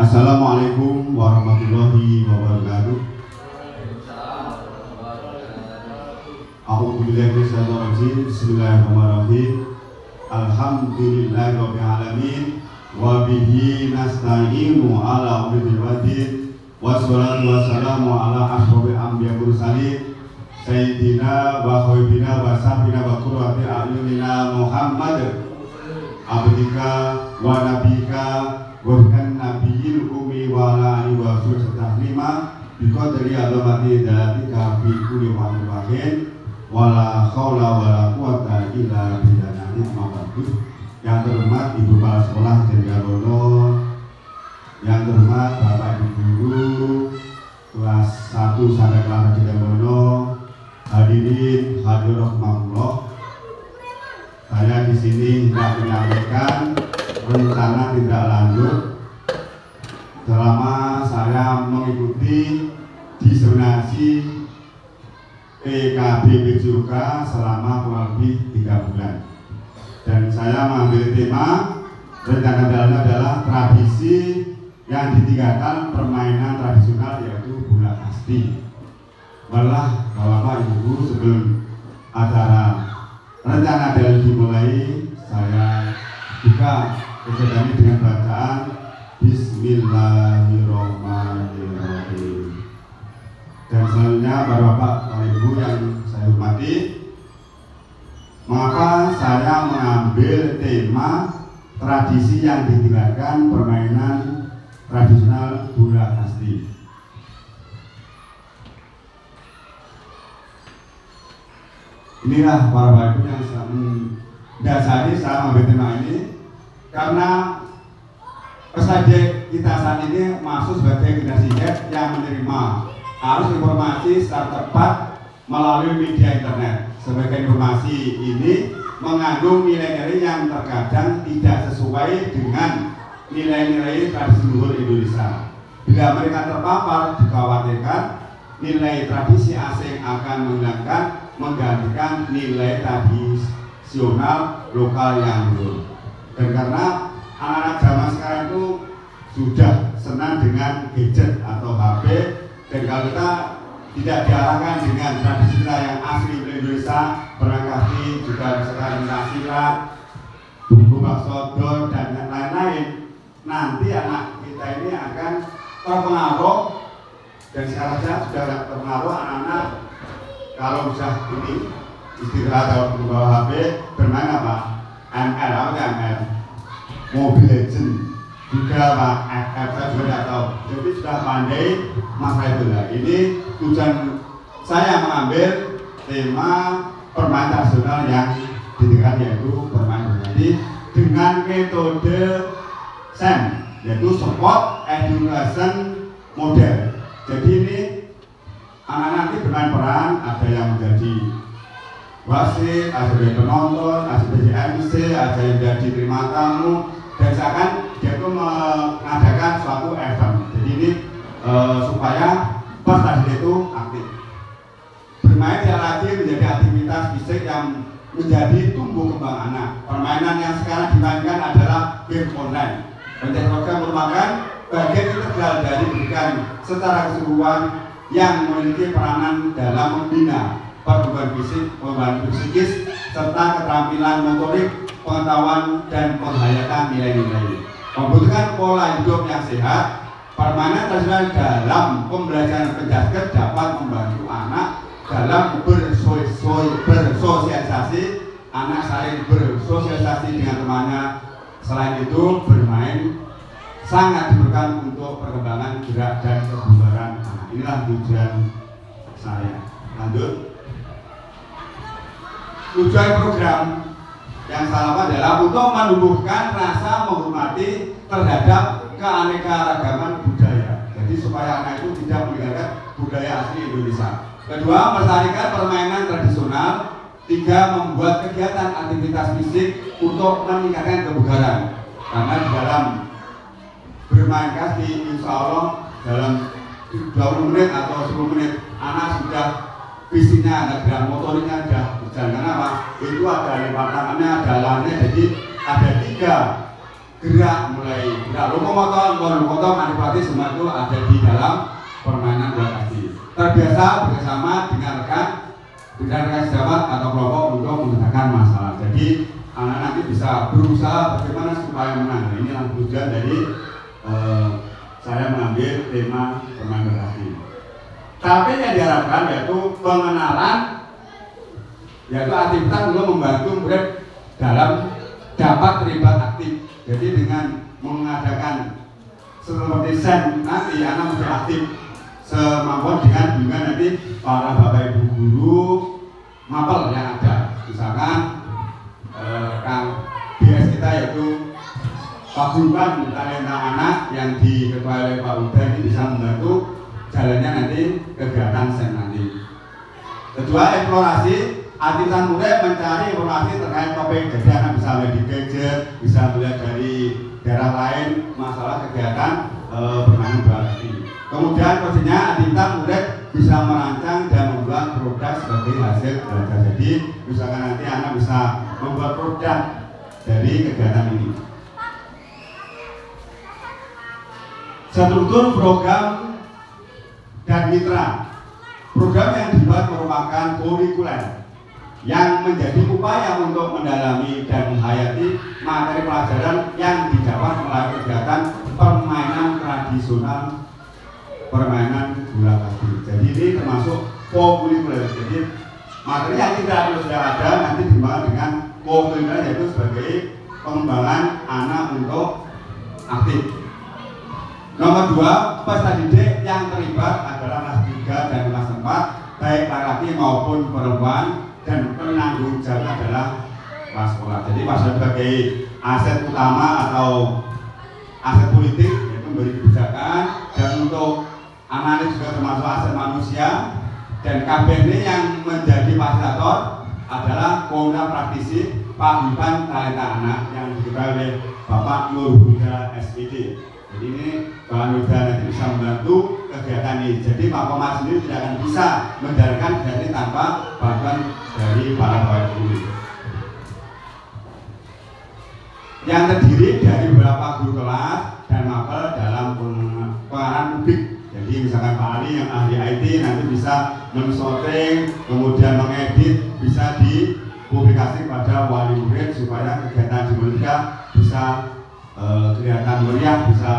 Assalamualaikum warahmatullahi wabarakatuh. A'udzubillahi minasyaitonir rajim. Bismillahirrahmanirrahim. Alhamdulillahirabbil alamin wa bihi nasta'inu ala umuri waddin. Wassalatu wassalamu ala asyrofil anbiya'i wal mursalin sayyidina wa habibina wa safina wa qurrati a'yunina Muhammad abdika wa nabika wa kan nabiyil ummi wa ala alihi wa sahbihi taslima bi qadri alamati dalatika fi kulli waqtin wala haula wala quwata illa billah. Yang terhormat Ibu Kepala Sekolah Jenderal, yang terhormat Bapak Ibu Guru kelas 1 sampai kelas Jenderal, hadirin hadirin rahmatullah. Saya di sini hendak menyampaikan rencana tindak lanjut selama saya mengikuti diseminasi PKB PJOK selama kurang lebih 3 bulan. Dan saya mengambil tema rencana dalamnya adalah tradisi yang ditinggalkan permainan tradisional, yaitu bola kasti. Malah Bapak Ibu, sebelum acara rencana dalam dimulai, saya buka kegiatan ini dengan bacaan Bismillahirrahmanirrahim. Dan selanjutnya Bapak Ibu yang saya hormati, maka saya mengambil tema tradisi yang ditinggalkan permainan tradisional bola kasti. Inilah para Bapak Ibu yang mendasari saya mengambil tema ini, karena peserta kita saat ini masuk sebagai generasi Z yang menerima arus informasi secara tepat melalui media internet. Sebagai informasi ini mengandung nilai-nilai yang terkadang tidak sesuai dengan nilai-nilai tradisi luhur Indonesia. Bila mereka terpapar, dikhawatirkan nilai tradisi asing akan menggantikan nilai tradisional lokal yang luhur. Dan karena anak-anak zaman sekarang itu sudah senang dengan gadget atau HP, dan kalau kita tidak diarahkan dengan tradisi kita yang asli Indonesia, berangkati juga misalkan silat, bumbu bakso, dan yang lain-lain, nanti anak kita ini akan terpengaruh. Dan sekarang saja sudah terpengaruh anak-anak kalau bisa ini istirahat atau membawa HP, bermain apa? ML, apa sih ML? Mobile Legend juga Pak, FF saya juga tidak tahu. Jadi sudah pandai masalah itu lah. Ini tujuan saya mengambil tema permainan tradisional yang ditinggalkan, yaitu permainan jadi dengan metode SEM, yaitu Sport Education Model. Jadi ini anak nanti bermain peran, ada yang menjadi wasit, ada yang penonton, ada yang jadi MC, ada yang jadi terima tamu, dan seakan dia itu mengadakan suatu event. Jadi ini supaya peserta itu aktif. Bermain tidak lagi menjadi aktivitas fisik yang menjadi tumbuh kembang anak. Permainan yang sekarang dimainkan adalah game online. Menjadi program merupakan bagian integral dari pendidikan secara keseluruhan yang memiliki peranan dalam membina pertumbuhan fisik, pengembangan psikis, serta keterampilan motorik, pengetahuan, dan penghayatan nilai-nilai. Membutuhkan pola hidup yang sehat. Permainan tradisional dalam pembelajaran penjaga dapat membantu anak dalam bersosialisasi, anak saling bersosialisasi dengan temannya. Selain itu, bermain sangat diperlukan untuk perkembangan gerak dan kebugaran anak. Inilah tujuan saya. Lanjut. Tujuan program yang salah adalah untuk menumbuhkan rasa menghormati terhadap keanekaragaman budaya. Jadi supaya anak itu tidak meninggalkan budaya asli Indonesia. Kedua, melestarikan permainan tradisional. Tiga, membuat kegiatan aktivitas fisik untuk meningkatkan kebugaran. Karena di dalam bermain kasti, insya Allah dalam 20 menit atau 10 menit anak sudah fisiknya ada, gerak motoriknya sudah berjalan. Karena apa? Itu ada lempar tangannya, ada larinya. Jadi ada 3 gerak, mulai gerak lokomotor, manipulasi semua itu ada di dalam permainan bola kaki. Terbiasa bersama dengan rekan sejawat atau kelompok untuk menyelesaikan masalah. Jadi anak nanti bisa berusaha bagaimana supaya menang. Nah, ini yang tujuan dari saya mengambil tema permainan bola kaki. Tapi yang diharapkan yaitu pengenalan, yaitu aktivitas untuk membantu murid dalam dapat terlibat aktif. Jadi dengan mengadakan seperti sen nanti anak menjadi aktif semampu dengan bimbingan nanti para bapak ibu guru mapel yang ada. Misalkan BS kita yaitu paguyuban talenta anak yang diketuai oleh Pak Uda ini bisa membantu jalannya nanti kegiatan sen nanti. Kedua, eksplorasi. Aktivitas murid mencari informasi terkait topik, jadi anak bisa melihat di gadget, bisa melihat dari daerah lain masalah kegiatan bermain bola kaki. Kemudian posisinya aktivitas murid bisa merancang dan membuat produk sebagai hasil belajar. Jadi misalkan nanti anak bisa membuat produk dari kegiatan ini. Struktur program dan mitra. Program yang dibuat merupakan kurikuler yang menjadi upaya untuk mendalami dan menghayati materi pelajaran yang didapat melalui kegiatan permainan tradisional, permainan bola kaki. Jadi ini termasuk kurikuler. Jadi materi yang tidak harus sudah ada nanti dikembangkan dengan kurikuler, yaitu sebagai pengembangan anak untuk aktif. Nomor 2, peserta didik yang terlibat adalah kelas 3 dan kelas 4, baik laki-laki maupun perempuan, dan penanggung jawab adalah kelas sekolah. Jadi pasal sebagai aset utama atau aset politik, yaitu memberi kebijakan, dan untuk analis juga termasuk aset manusia. Dan KBN yang menjadi fasilitator adalah komunitas praktisi paguyuban talenta anak yang diketuai oleh Bapak Nur Huda SPD. Jadi ini Pak Huda nanti bisa membantu kegiatan ini. Jadi Pak Komar sendiri tidak akan bisa menjalankan kegiatan ini tanpa bantuan dari para bapak guru. Yang terdiri dari beberapa guru kelas dan mapel dalam pengarahan publik. Jadi misalkan Pak Ali yang ahli IT nanti bisa men-sorting, kemudian mengedit, bisa dipublikasi pada wali murid supaya kegiatan di Indonesia bisa kelihatan meriah, bisa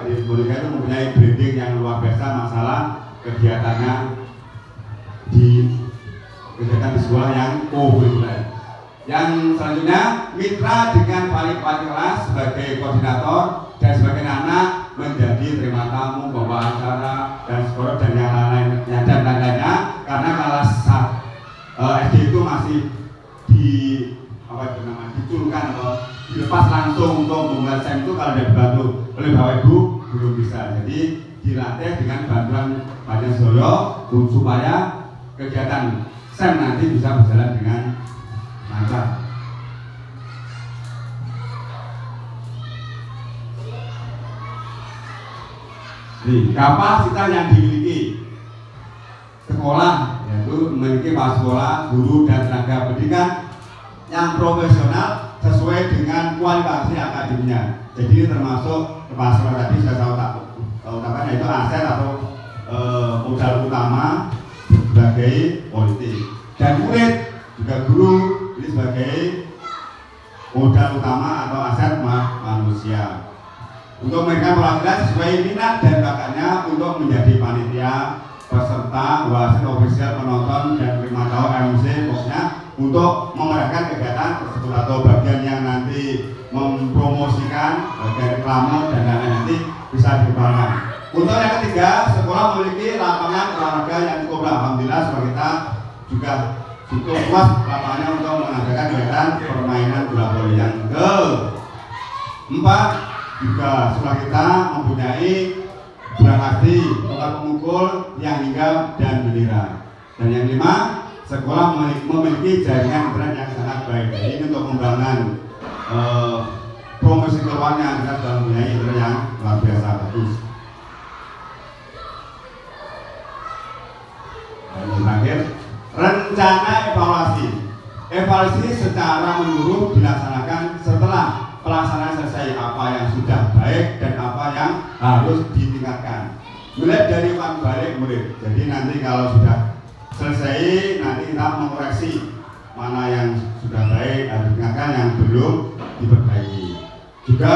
di Indonesia itu mempunyai branding yang luar biasa masalah kegiatannya di sekolah yang kurikuler. Yang selanjutnya, mitra dengan wali kelas sebagai koordinator dan sebagai anak menjadi terima tamu, bawa acara dan sekolah dan yang lainnya dan lainnya, karena kelas SD itu masih diculkan atau dilepas langsung untuk membuat SEM itu kalau tidak dibantu oleh Bapak Ibu belum bisa. Jadi dilatih dengan bantuan Pak Soyo supaya kegiatan SEM nanti bisa berjalan dengan lancar. Kapasitas yang dimiliki sekolah yaitu memiliki kepala sekolah, guru dan tenaga pendidikan yang profesional sesuai dengan kualifikasi akademinya. Jadi ini termasuk kepala sekolah tadi saya utamakan yaitu aset atau modal utama sebagai politik, dan murid juga guru ini sebagai modal utama atau aset manusia. Untuk memberikan perwakilan sesuai minat dan bakatnya untuk menjadi panitia, peserta, wasit, ofisial, penonton, dan terima tahu MC, pokoknya untuk memeriahkan kegiatan tersebut atau bagian yang nanti mempromosikan bagian reklame dan lain-lain nanti bisa dikembangkan. Untuk yang ketiga, sekolah memiliki lapangan olahraga yang cukup. Alhamdulillah sekolah kita juga cukup luas lapangannya untuk mengadakan kegiatan permainan bola voli. Yang keempat, juga sekolah kita mempunyai bola kaki, bola pemukul, yang hinggap dan bendera. Dan yang lima, sekolah memiliki jaringan internet yang sangat baik. Jadi ini untuk pengembangan promosi keluarnya kita sudah mempunyai internet yang luar biasa bagus. Dan terakhir, rencana evaluasi. Evaluasi secara menyeluruh dilaksanakan setelah pelaksanaan selesai. yang harus ditingkatkan. Mulai dari uang balik murid. Jadi nanti kalau sudah selesai, nanti kita mengoreksi mana yang sudah baik harus ditingkatkan, yang belum diperbaiki. Juga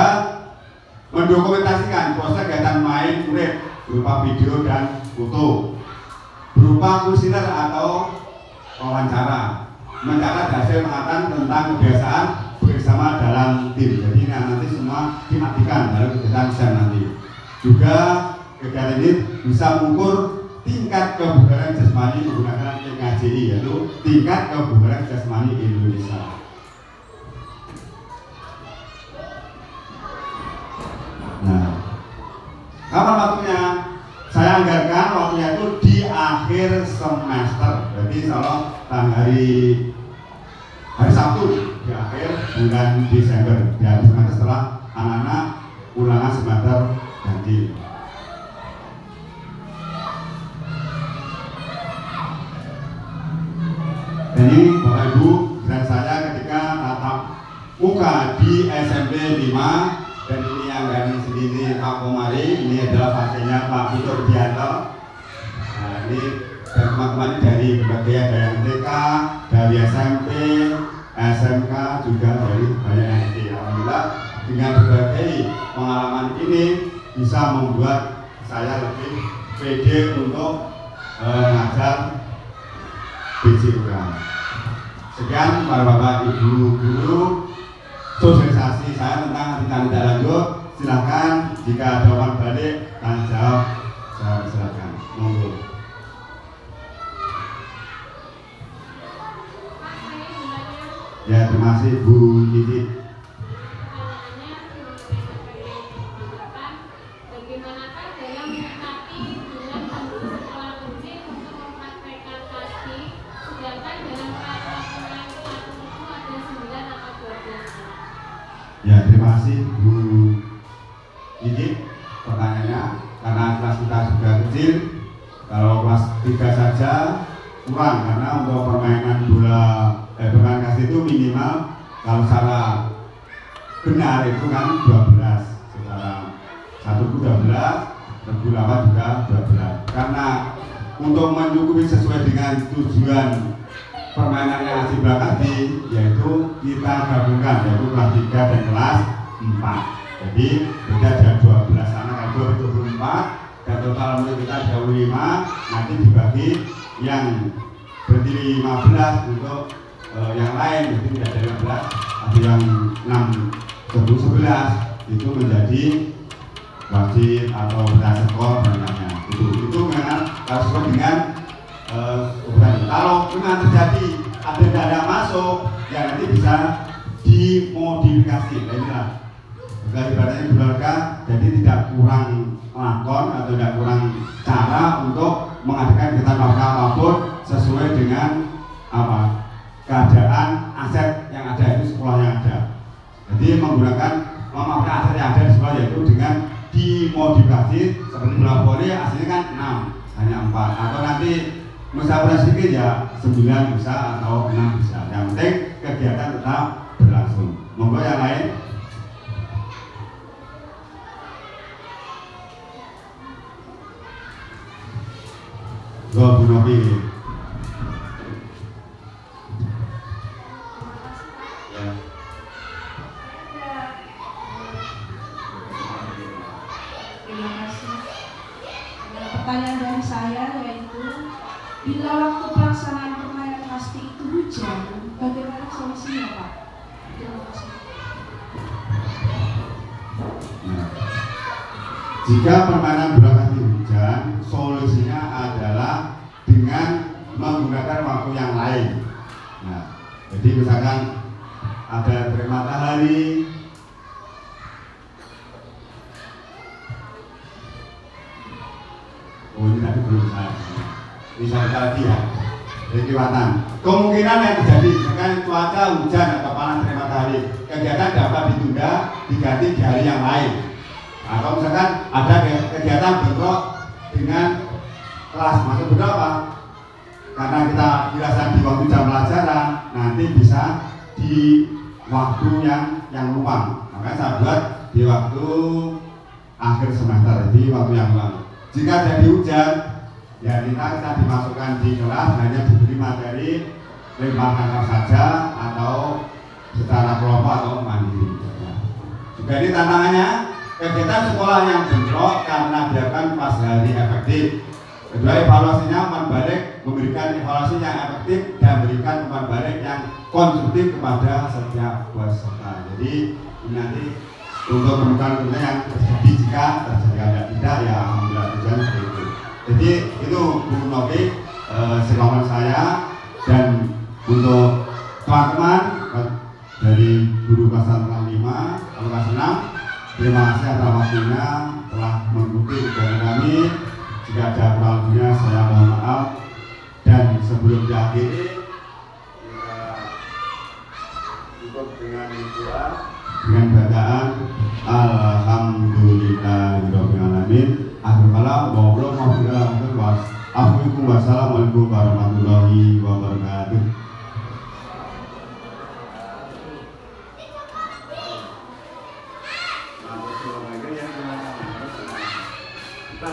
mendokumentasikan proses kegiatan main murid berupa video dan foto, berupa kuesioner atau wawancara, mencatat hasil pengamatan tentang kebiasaan bersama dalam tim. Jadi nanti semua diartikan dalam kegiatan desain nanti. Juga kegiatan ini bisa mengukur tingkat kebugaran jasmani menggunakan TKJI, yaitu tingkat kebugaran jasmani Indonesia. Nah, kapan waktunya? Saya anggarkan waktunya itu di akhir semester. Jadi kalau hari Sabtu di akhir bulan Desember, di akhir semester setelah anak-anak ulangan semester ganti. Jadi Bapak Ibu dan saya ketika tatap muka di SMP 5, dan ini yang dari sendiri Pak Komari, ini adalah pasiennya Pak Vito Dianto. Nah ini dan teman-teman dari berbagai, ada yang TK, dari SMP, SMK, juga dari banyak SD. Alhamdulillah dengan berbagai pengalaman ini bisa membuat saya lebih pede untuk mengajar BCUK. Sekian para Bapak Ibu guru, sosialisasi saya tentang tindak lanjut. Silakan jika ada jawaban balik tanya jawab, saya silakan. Monggo. Ya, terima kasih Bu Titi. Bagaimanakah dalam menikmati bulan penuh sekolah kunci untuk mempraktekkan kasih, sedangkan dalam peraturan penggunaan satu buku ada 9 atau 12? Ya, terima kasih Bu Titi pertanyaannya. Karena kelas kita sudah kecil, kalau kelas 3 saja kurang, karena untuk permainan bola permainan kasih itu minimal kalau secara benar itu kan 12, secara satu 12, rebu 8 juga 12. Karena untuk mencukupi sesuai dengan tujuan permainan yang asli belakang, yaitu kita gabungkan, yaitu kelas 3 dan kelas 4. Jadi beda ada 12 anak, kan 24, dan total murid kita 25. Nanti dibagi yang berdiri 15 untuk yang lain, jadi tidak ada 15, ada yang 6, 10, 11 itu menjadi wajib atau berdasar skor dan lainnya. Itu memang harus sesuai dengan ukuran. Kalau memang terjadi ada dana masuk, ya nanti bisa dimodifikasi. Nah, inilah bukan ibaratnya keluarga, jadi tidak kurang lakon atau tidak kurang cara untuk mengadakan kegiatan olahraga apapun sesuai dengan keadaan aset yang ada, itu sekolah yang ada. Jadi menggunakan memanfaatkan aset yang ada di sekolah, yaitu dengan dimodifikasi seperti bola voli aslinya kan 6 hanya 4, atau nanti musyawarah sedikit ya 9 bisa atau 6 bisa. Yang penting kegiatan tetap berlangsung. Monggo yang lain. Bu Novi. Pertanyaan dari saya yaitu, bila waktu pelaksanaan permainan pasti itu hujan, bagaimana solusinya Pak? Terima kasih. Nah, jika permainan bola kaki hujan, solusinya adalah dengan menggunakan waktu yang lain. Nah, jadi misalkan ada terik matahari, ini tadi belum saya. Misalnya tadi ya, kelewatan. Kemungkinan yang terjadi misalkan cuaca hujan atau panas terik matahari, kegiatan dapat ditunda diganti di hari yang lain. Atau misalkan ada kegiatan bentrok dengan kelas, maksud bentrok apa? Karena kita dirasakan di waktu jam pelajaran, nanti bisa di waktu yang luang. Makanya saya buat di waktu akhir semester, jadi waktu yang lalu. Jika jadi hujan, ya kita dimasukkan di kelas, hanya diberi materi lempar tangkap saja atau secara kelompok atau mandiri. Juga ini tantangannya, kegiatan sekolah yang bentrok karena dilakukan pas hari efektif. Kedua, evaluasinya umpan balik, memberikan evaluasi yang efektif dan memberikan umpan balik yang konstruktif kepada setiap peserta. Jadi ini nanti untuk kemudian yang terjadi jika terjadi ada tidak, ya alhamdulillah tujuan seperti itu. Jadi itu Bung Novi, sekawan saya, dan untuk teman-teman dari guru kelas 5 atau kelas 6, terima kasih atas waktunya telah mengikuti kegiatan kami. Jika ada kurang lebihnya saya mohon maaf, dan sebelum diakhiri kita tutup dengan doa dengan bacaan Alhamdulillahirabbil alamin. Akhir kalam wassalamualaikum warahmatullahi wabarakatuh. Kita